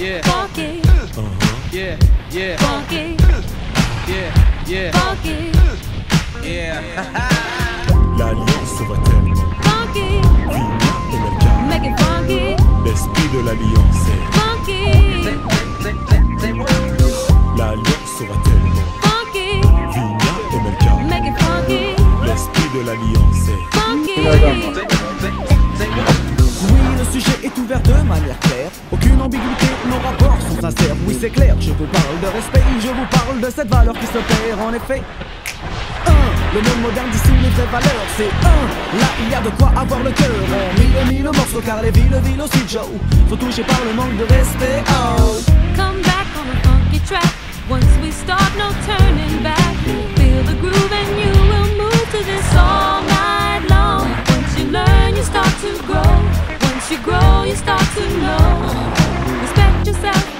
yeah, funky, yeah, yeah, funky, yeah, yeah, funky, yeah. L'alliance va tellement funky, Vigna et Melka. make it funky, L'esprit de l'alliance est funky, l'alliance va tellement funky, Vigna et Melka. make it funky, L'esprit de l'alliance est funky. Oui, le sujet est ouvert de manière claire. Aucune ambiguïté, nos rapports sont sincères. Oui, c'est clair, je vous parle de respect, je vous parle de cette valeur qui se perd en effet. Le monde moderne dissout les vraies valeurs, c'est là il y a de quoi avoir le cœur en mille morceaux, car les villes aussi, Joe, sont touchées par le manque de respect. Oh, Come back on a funky track. Once we start, no turning back. Feel the groove and you will move to this all night long. Once you learn, you start to grow. Once you grow, you start to know. Respect yourself.